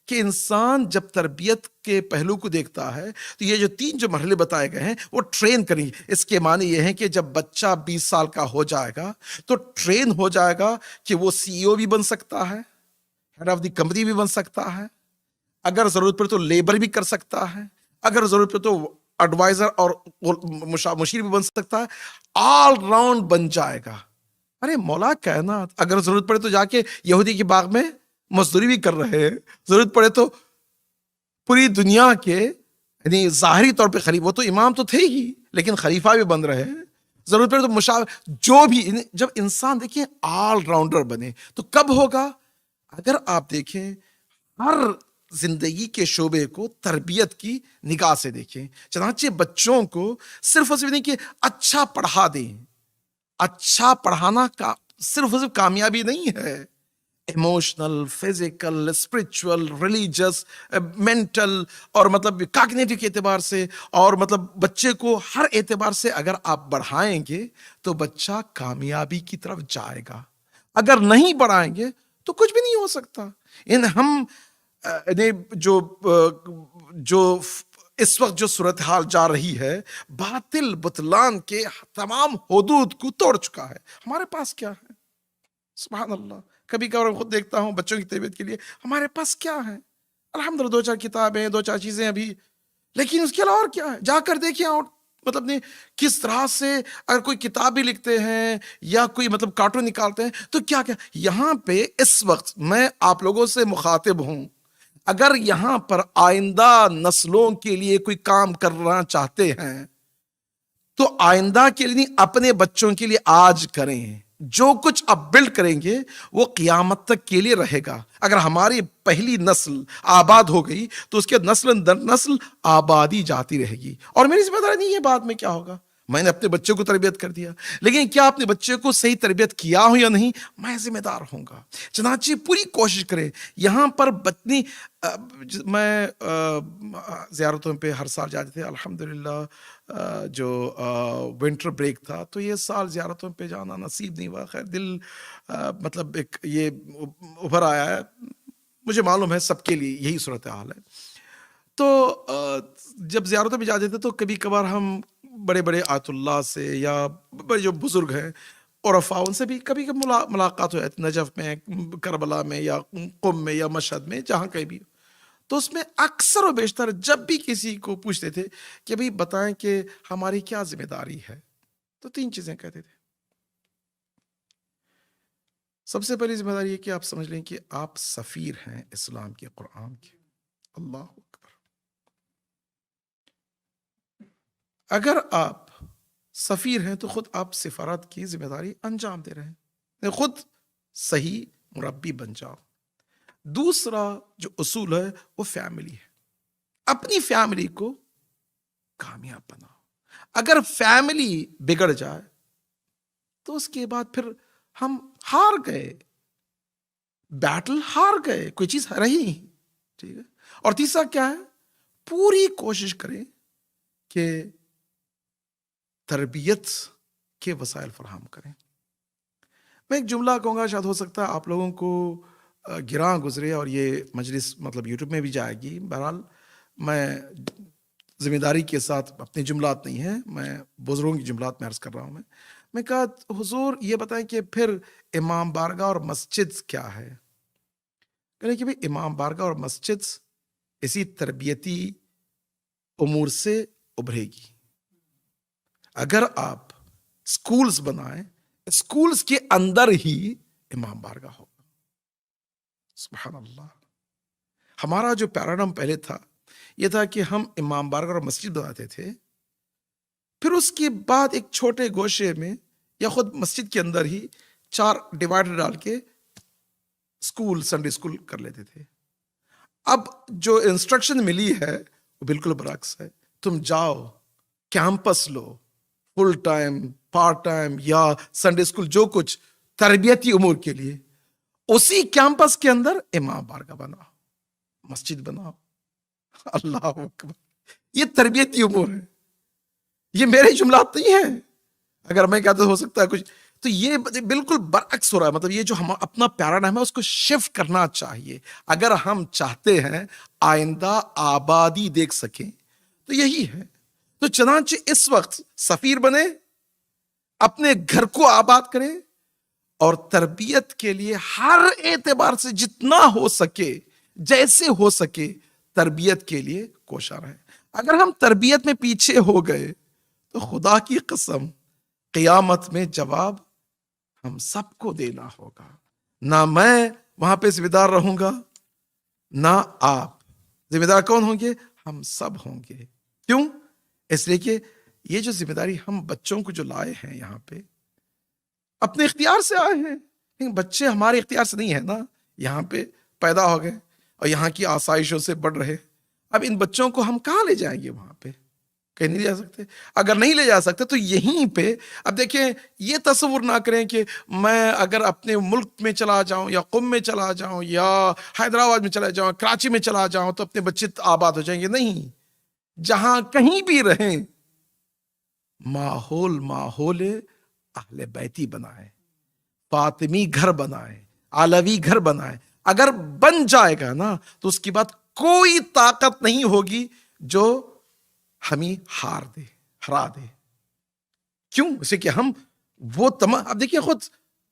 کہ انسان جب تربیت کے پہلو کو دیکھتا ہے تو یہ جو 3 جو مرحلے بتائے گئے ہیں وہ ٹرین کریں. اس کے معنی یہ ہے کہ جب بچہ 20 سال کا ہو جائے گا تو ٹرین ہو جائے گا کہ وہ CEO بھی بن سکتا ہے، ہیڈ آف دی کمپنی بھی بن سکتا ہے، اگر ضرورت پڑے تو لیبر بھی کر سکتا ہے، اگر ضرورت پڑے تو ایڈوائزر اور مشیر بھی بن سکتا ہے، آل راؤنڈ بن جائے گا. ارے مولا کائنات، اگر ضرورت پڑے تو جا کے یہودی کے باغ میں مزدوری بھی کر رہے ہیں، ضرورت پڑے تو پوری دنیا کے یعنی ظاہری طور پہ خلیفہ، وہ تو امام تو تھے ہی لیکن خلیفہ بھی بن رہے ہیں. ضرورت پڑے تو مشاور، جو بھی. جب انسان دیکھیں آل راؤنڈر بنے تو کب ہوگا؟ اگر آپ دیکھیں ہر زندگی کے شعبے کو تربیت کی نگاہ سے دیکھیں. چنانچہ بچوں کو صرف اور صرف نہیں کہ اچھا پڑھا دیں، اچھا پڑھانا کا صرف اور صرف کامیابی نہیں ہے. Emotional, physical, spiritual, religious, mental اور مطلب کاگنیٹو کے اعتبار سے اور مطلب بچے کو ہر اعتبار سے اگر آپ بڑھائیں گے تو بچہ کامیابی کی طرف جائے گا. اگر نہیں بڑھائیں گے تو کچھ بھی نہیں ہو سکتا. ہم جو اس وقت جو صورتحال جا رہی ہے، باطل بطلان کے تمام حدود کو توڑ چکا ہے. ہمارے پاس کیا ہے؟ سبحان اللہ. کبھی کبھار خود دیکھتا ہوں بچوں کی تربیت کے لیے ہمارے پاس کیا ہے. الحمدللہ 2-4 کتابیں، 2-4 چیزیں ابھی، لیکن اس کے علاوہ اور کیا ہے؟ جا کر دیکھیں اور مطلب نہیں کس طرح سے اگر کوئی کتاب بھی لکھتے ہیں یا کوئی مطلب کارٹون نکالتے ہیں تو کیا یہاں پہ اس وقت میں آپ لوگوں سے مخاطب ہوں. اگر یہاں پر آئندہ نسلوں کے لیے کوئی کام کرنا چاہتے ہیں تو آئندہ کے لیے اپنے بچوں کے لیے آج کریں. جو کچھ آپ بلڈ کریں گے وہ قیامت تک کے لیے رہے گا. اگر ہماری پہلی نسل آباد ہو گئی تو اس کے نسل در نسل آبادی جاتی رہے گی. اور میری ذمہ داری نہیں ہے بعد میں کیا ہوگا. میں نے اپنے بچوں کو تربیت کر دیا، لیکن کیا اپنے بچے کو صحیح تربیت کیا ہو یا نہیں، میں ذمہ دار ہوں گا. چنانچہ پوری کوشش کریں. یہاں پر بچنی میں زیارتوں پہ ہر سال جاتے تھے. الحمدللہ جو ونٹر بریک تھا تو یہ سال زیارتوں پہ جانا نصیب نہیں ہوا. خیر دل مطلب ایک یہ ابھر آیا ہے. مجھے معلوم ہے سب کے لیے یہی صورتحال ہے. تو جب زیارتوں پہ جاتے تھے تو کبھی کبھار ہم بڑے بڑے آیت اللہ سے یا بڑے جو بزرگ ہیں عرفاء ان سے بھی کبھی کبھی ملاقات ہو جاتی، نجف میں، کربلا میں یا قم میں یا مشہد میں، جہاں کہیں بھی. تو اس میں اکثر و بیشتر جب بھی کسی کو پوچھتے تھے کہ بھئی بتائیں کہ ہماری کیا ذمہ داری ہے، تو 3 چیزیں کہتے تھے. سب سے پہلی ذمہ داری یہ کہ آپ سمجھ لیں کہ آپ سفیر ہیں اسلام کے، قرآن کے. اللہ اکبر. اگر آپ سفیر ہیں تو خود آپ سفارت کی ذمہ داری انجام دے رہے ہیں، خود صحیح مربی بن جاؤ۔ دوسرا جو اصول ہے وہ فیملی ہے، اپنی فیملی کو کامیاب بناؤ۔ اگر فیملی بگڑ جائے تو اس کے بعد پھر ہم ہار گئے، بیٹل ہار گئے، کوئی چیز رہی نہیں، ٹھیک ہے۔ اور تیسرا کیا ہے، پوری کوشش کریں کہ تربیت کے وسائل فراہم کریں۔ میں ایک جملہ کہوں گا، شاید ہو سکتا ہے آپ لوگوں کو گراں گزرے اور یہ مجلس مطلب یوٹیوب میں بھی جائے گی، بہرحال میں ذمہ داری کے ساتھ، اپنے جملات نہیں ہیں، میں بزرگوں کی جملات میں عرض کر رہا ہوں۔ میں کہا حضور یہ بتائیں کہ پھر امام بارگاہ اور مسجد کیا ہے؟ کہ بھئی امام بارگاہ اور مسجد اسی تربیتی امور سے ابھرے گی۔ اگر آپ سکولز بنائیں، سکولز کے اندر ہی امام بارگاہ ہوگا۔ سبحان اللہ۔ ہمارا جو پیراڈم پہلے تھا یہ تھا کہ ہم امام بارگاہ اور مسجد بناتے تھے، پھر اس کے بعد ایک چھوٹے گوشے میں یا خود مسجد کے اندر ہی 4 ڈیوائڈر ڈال کے سکول، سنڈے سکول کر لیتے تھے۔ اب جو انسٹرکشن ملی ہے وہ بالکل برعکس ہے، تم جاؤ کیمپس لو، فل ٹائم، پارٹ ٹائم یا سنڈے سکول، جو کچھ تربیتی امور کے لیے اسی کیمپس کے اندر امام بارگاہ بناؤ، مسجد بناؤ۔ اللہ اکبر، یہ تربیتی امور ہے، یہ میرے جملات نہیں ہیں۔ اگر میں کہتا ہو سکتا ہے کچھ، تو یہ بالکل برعکس ہو رہا ہے۔ مطلب یہ جو ہم اپنا پیراڈائم ہے اس کو شفٹ کرنا چاہیے اگر ہم چاہتے ہیں آئندہ آبادی دیکھ سکیں، تو یہی ہے۔ تو چنانچہ اس وقت سفیر بنے، اپنے گھر کو آباد کریں اور تربیت کے لیے ہر اعتبار سے جتنا ہو سکے، جیسے ہو سکے، تربیت کے لیے کوشاں رہیں۔ اگر ہم تربیت میں پیچھے ہو گئے تو خدا کی قسم قیامت میں جواب ہم سب کو دینا ہوگا۔ نہ میں وہاں پہ ذمہ دار رہوں گا، نہ آپ۔ ذمہ دار کون ہوں گے؟ ہم سب ہوں گے۔ کیوں؟ اس لیے کہ یہ جو ذمہ داری ہم بچوں کو جو لائے ہیں یہاں پہ، اپنے اختیار سے آئے ہیں، لیکن بچے ہمارے اختیار سے نہیں ہے نا، یہاں پہ پیدا ہو گئے اور یہاں کی آسائشوں سے بڑھ رہے۔ اب ان بچوں کو ہم کہاں لے جائیں گے؟ وہاں پہ کہیں نہیں لے جا سکتے۔ اگر نہیں لے جا سکتے تو یہیں پہ، اب دیکھیں، یہ تصور نہ کریں کہ میں اگر اپنے ملک میں چلا جاؤں یا قم میں چلا جاؤں یا حیدرآباد میں چلا جاؤں، کراچی میں چلا جاؤں تو اپنے بچے آباد ہو جائیں گے۔ نہیں، جہاں کہیں بھی رہیں، ماحول اہل بیتی بنائے، فاطمی گھر بنائے، علوی گھر بنائے۔ اگر بن جائے گا نا تو اس کی بات کوئی طاقت نہیں ہوگی جو ہمیں ہرا دے۔ کیوں؟ اسے کہ ہم وہ تمام، اب دیکھیے خود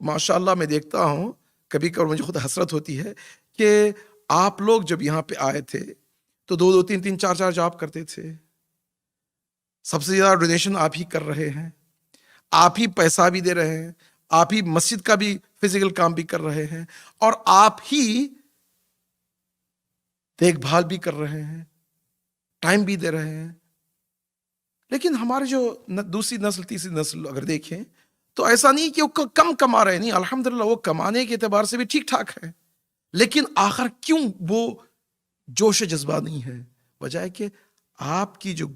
ماشاءاللہ میں دیکھتا ہوں، کبھی کبھی مجھے خود حسرت ہوتی ہے کہ آپ لوگ جب یہاں پہ آئے تھے تو 2 3 3 4 4 جاب کرتے تھے، سب سے زیادہ ڈونیشن آپ ہی کر رہے ہیں، آپ ہی پیسہ بھی دے رہے ہیں، آپ ہی مسجد کا بھی فزیکل کام بھی کر رہے ہیں، اور آپ ہی دیکھ بھال بھی کر رہے ہیں، ٹائم بھی دے رہے ہیں۔ لیکن ہمارے جو دوسری نسل، تیسری نسل اگر دیکھیں تو ایسا نہیں کہ وہ کم کما رہے، نہیں، الحمدللہ وہ کمانے کے اعتبار سے بھی ٹھیک ٹھاک ہے، لیکن آخر کیوں وہ جوش و جذبہ نہیں ہے؟ وجہ ہے کہ آپ کی جو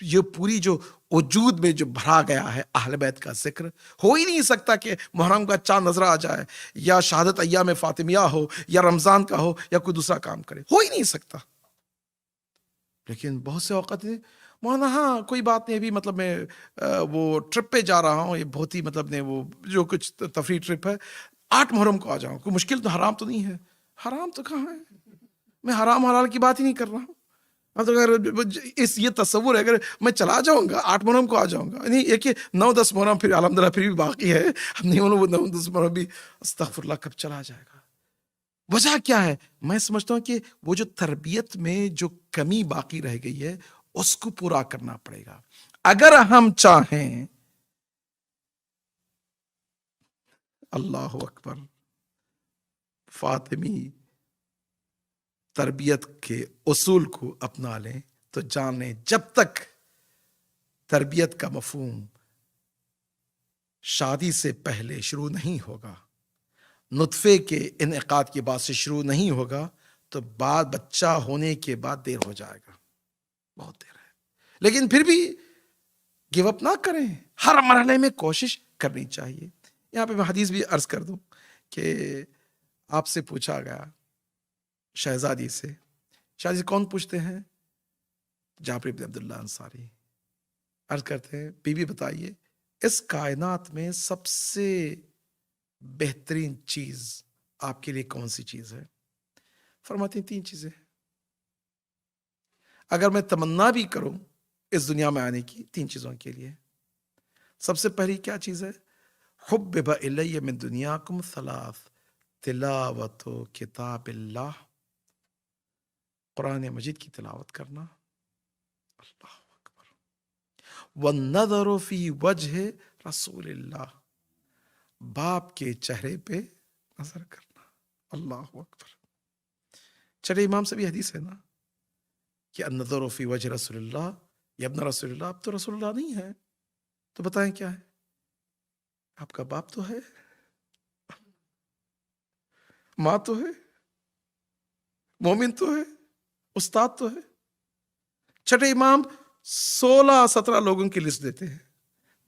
یہ پوری جو وجود میں جو بھرا گیا ہے اہل بیت کا ذکر، ہو ہی نہیں سکتا کہ محرم کا چاند نظر آ جائے یا شہادت ایام فاطمیہ ہو یا رمضان کا ہو یا کوئی دوسرا کام کرے، ہو ہی نہیں سکتا۔ لیکن بہت سے اوقات مولانا ہاں کوئی بات نہیں، ابھی مطلب میں وہ ٹرپ پہ جا رہا ہوں، یہ بہت ہی مطلب نے وہ جو کچھ تفریح ٹرپ ہے، 8 محرم کو آ جاؤں، کوئی مشکل تو حرام تو نہیں ہے؟ حرام تو کہاں ہے؟ میں حرام حلال کی بات ہی نہیں کر رہا ہوں۔ اب اگر یہ تصور ہے اگر میں چلا جاؤں گا 8 محرم کو آ جاؤں گا، نہیں یہ کہ 9 10 محرم پھر الحمدللہ پھر بھی باقی ہے، اب نہیں وہ 9 10 محرم بھی استغفر اللہ کب چلا جائے گا۔ وجہ کیا ہے؟ میں سمجھتا ہوں کہ وہ جو تربیت میں جو کمی باقی رہ گئی ہے اس کو پورا کرنا پڑے گا۔ اگر ہم چاہیں، اللہ اکبر، فاطمی تربیت کے اصول کو اپنا لیں تو جان لیں جب تک تربیت کا مفہوم شادی سے پہلے شروع نہیں ہوگا، نطفے کے انعقاد کے بعد سے شروع نہیں ہوگا، تو بعد بچہ ہونے کے بعد دیر ہو جائے گا، بہت دیر ہے۔ لیکن پھر بھی گیو اپ نہ کریں، ہر مرحلے میں کوشش کرنی چاہیے۔ یہاں پہ میں حدیث بھی عرض کر دوں کہ آپ سے پوچھا گیا شہزادی سے، شہزادی سے کون پوچھتے ہیں؟ جابر بن عبداللہ انصاری عرض کرتے ہیں بی بی بتائیے اس کائنات میں سب سے بہترین چیز آپ کے لیے کون سی چیز ہے؟ فرماتے ہیں 3 چیزیں۔ اگر میں تمنا بھی کروں اس دنیا میں آنے کی 3 چیزوں کے لیے، سب سے پہلی کیا چیز ہے؟ حبب الی من دنیاکم 3، تلاوت کتاب اللہ، قرآن مجید کی تلاوت کرنا، اللہ اکبر، والنظر فی وجہ رسول اللہ، باپ کے چہرے پہ نظر کرنا، اللہ اکبر۔ چلے امام سے بھی حدیث ہے نا کہ النظر فی وجہ رسول اللہ، یا ابن رسول اللہ، اب تو رسول اللہ نہیں ہے، تو بتائیں کیا ہے؟ آپ کا باپ تو ہے، ماں تو ہے، مومن تو ہے، استاد تو ہے۔ چھٹے امام 16-17 لوگوں کی لسٹ دیتے ہیں،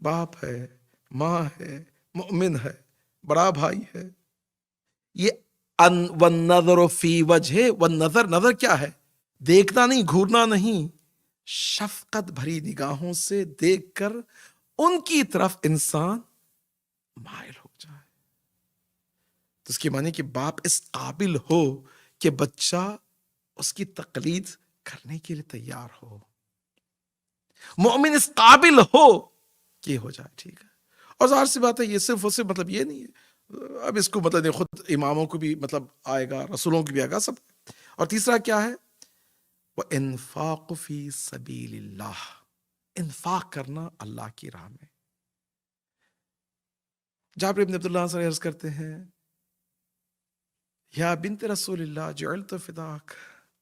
باپ ہے، ماں ہے، مومن ہے، بڑا بھائی ہے۔ یہ والنظر فی وجہ، والنظر، نظر کیا ہے؟ دیکھنا نہیں، گھورنا نہیں، شفقت بھری نگاہوں سے دیکھ کر ان کی طرف انسان مائل ہو جائے، تو اس کی معنی کہ باپ اس قابل ہو کہ بچہ اس کی تقلید کرنے کے لیے تیار ہو، مومن اس قابل ہو کہ ہو جائے، ٹھیک ہے۔ اور ظاہر سی بات ہے یہ صرف مطلب یہ نہیں ہے، اب اس کو مطلب خود اماموں کو بھی مطلب آئے گا، رسولوں کو بھی آئے گا، سب۔ اور تیسرا کیا ہے؟ وَإِنفَاقُ فِي سَبِيلِ اللَّهِ، انفاق کرنا اللہ کی راہ میں۔ جابر بن عبداللہ انصاری عرض کرتے ہیں یا بنت رسول اللہ جعلت فداک،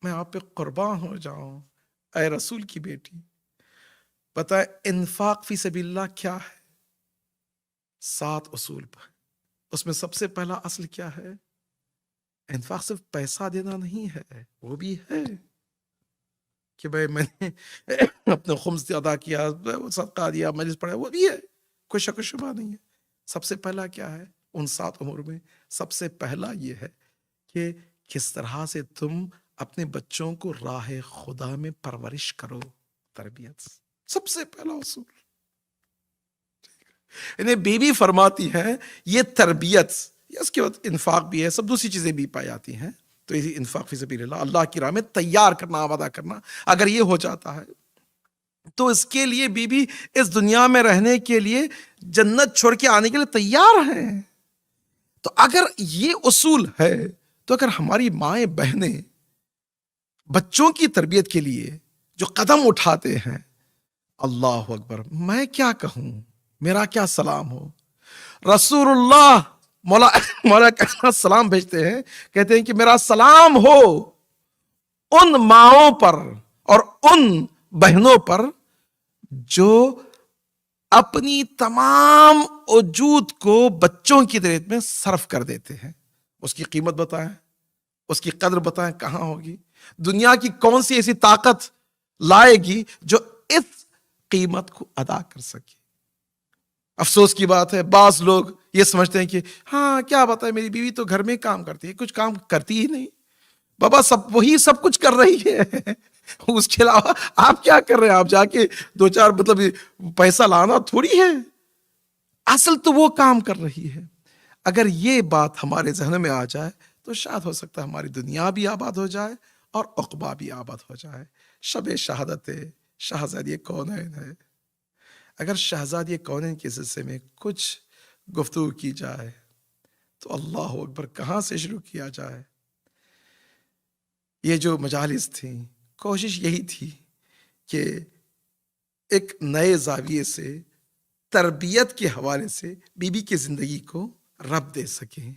میں آپ پہ قربان ہو جاؤں اے رسول کی بیٹی۔ بتائیں انفاق فی سبیل اللہ کیا ہے؟ 7 اصول پر، اس میں سب سے پہلا اصل کیا ہے؟ انفاق صرف پیسہ دینا نہیں ہے، وہ بھی ہے کہ بھائی میں نے اپنے خمس ادا کیا، صدقہ دیا، مجلس پڑھا، وہ بھی ہے، کوئی شک و شبہ نہیں ہے۔ سب سے پہلا کیا ہے ان 7 امور میں؟ سب سے پہلا یہ ہے کہ کس طرح سے تم اپنے بچوں کو راہ خدا میں پرورش کرو، تربیت، سب سے پہلا اصول۔ انہیں بی بی فرماتی ہے یہ تربیت، اس کے بعد انفاق بھی ہے، سب دوسری چیزیں بھی پائی جاتی ہیں، تو یہ انفاق فی سبیل اللہ، اللہ کی راہ میں تیار کرنا، آمادہ کرنا، اگر یہ ہو جاتا ہے تو اس کے لیے بی بی اس دنیا میں رہنے کے لیے جنت چھوڑ کے آنے کے لیے تیار ہیں۔ تو اگر یہ اصول ہے تو اگر ہماری مائیں بہنیں بچوں کی تربیت کے لیے جو قدم اٹھاتے ہیں، اللہ اکبر، میں کیا کہوں، میرا کیا سلام ہو۔ رسول اللہ مولا کا سلام بھیجتے ہیں، کہتے ہیں کہ میرا سلام ہو ان ماؤں پر اور ان بہنوں پر جو اپنی تمام وجود کو بچوں کی تربیت میں صرف کر دیتے ہیں۔ اس کی قیمت بتائیں، اس کی قدر بتائیں کہاں ہوگی، دنیا کی کون سی ایسی طاقت لائے گی جو اس قیمت کو ادا کر سکے۔ افسوس کی بات ہے بعض لوگ یہ سمجھتے ہیں کہ ہاں کیا بتائے میری بیوی تو گھر میں کام کرتی ہے، کچھ کام کرتی ہی نہیں، بابا وہی سب کچھ کر رہی ہے، اس کے علاوہ آپ کیا کر رہے ہیں؟ آپ جا کے 2-4 مطلب پیسہ لانا تھوڑی ہے، اصل تو وہ کام کر رہی ہے۔ اگر یہ بات ہمارے ذہن میں آ جائے تو شاید ہو سکتا ہے ہماری دنیا بھی آباد ہو جائے اور عقبہ بھی آباد ہو جائے۔ شب شہادت شہزادی کونین ہے، اگر شہزادی کونین کے سلسلے میں کچھ گفتگو کی جائے تو اللہ اکبر کہاں سے شروع کیا جائے۔ یہ جو مجالس تھیں کوشش یہی تھی کہ ایک نئے زاویے سے تربیت کے حوالے سے بی بی کی زندگی کو رب دے سکیں،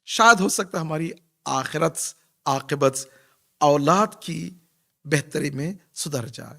شاید ہو سکتا ہماری آخرت عاقبت اولاد کی بہتری میں سدھر جائے۔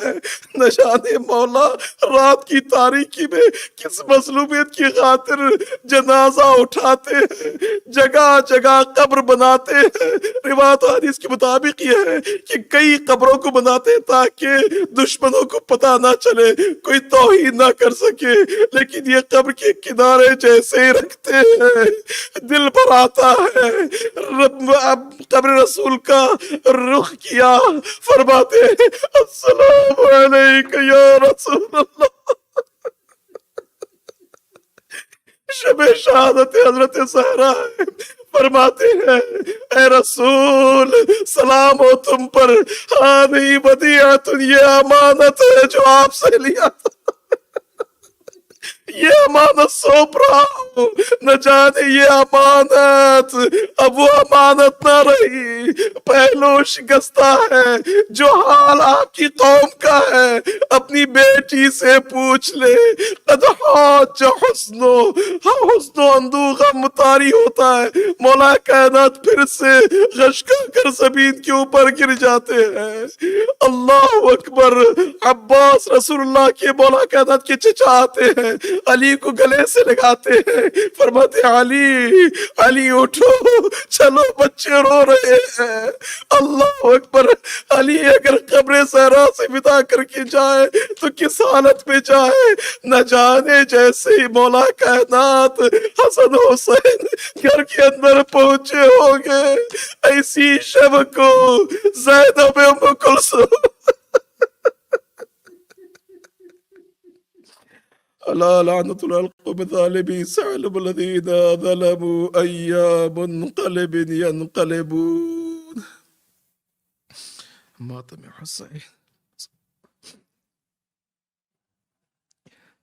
ہے، نہ جانے مولا رات کی تاریکی میں کس مظلومیت کی خاطر جنازہ اٹھاتے ہیں، جگہ جگہ قبر بناتے ہیں۔ روایت و حدیث کے مطابق یہ ہے کہ کئی قبروں کو بناتے ہیں تاکہ دشمنوں کو پتہ نہ چلے، کوئی توہین نہ کر سکے، لیکن یہ قبر کے کنارے جیسے ہی رکھتے ہیں دل پر آتا ہے۔ اب قبر رسول کا رخ کیا، فرماتے ہیں السلام علیکم یا رسول اللہ۔ شب شہادت حضرت زہرا ہے، فرماتے ہیں اے رسول سلام ہو تم پر، ہاں نہیں ودیعت، یہ امانت ہے جو آپ سے لیا تھا، یہ امانت سونپ رہا ہوں، نہ جانے یہ امانت اب وہ امانت نہ رہی، پہلو شکستہ ہے جو حال آپ کی قوم کا ہے، اپنی بیٹی سے پوچھ لے، قد حاج حسن و اندوغ مطاری ہوتا ہے، مولا کائنات پھر سے غشکا کر زمین کے اوپر گر جاتے ہیں۔ اللہ اکبر۔ عباس رسول اللہ کے مولا کائنات کے چچا آتے ہیں، علی کو گلے سے لگاتے ہیں، فرماتے علی علی اٹھو، چلو بچے رو رہے ہیں۔ اللہ اکبر۔ علی اگر قبر زہرا سے ودا کر کے جائے تو کس حالت میں جائے، نہ جانے جیسے ہی مولا کائنات حسن حسین گھر کے اندر پہنچے ہوں گے، ایسی شب کو زینب ام کلثوم ألا لعنة الله القوم الظالمين سيعلم الذين ظلموا أي منقلب ينقلبون. مات من حسين.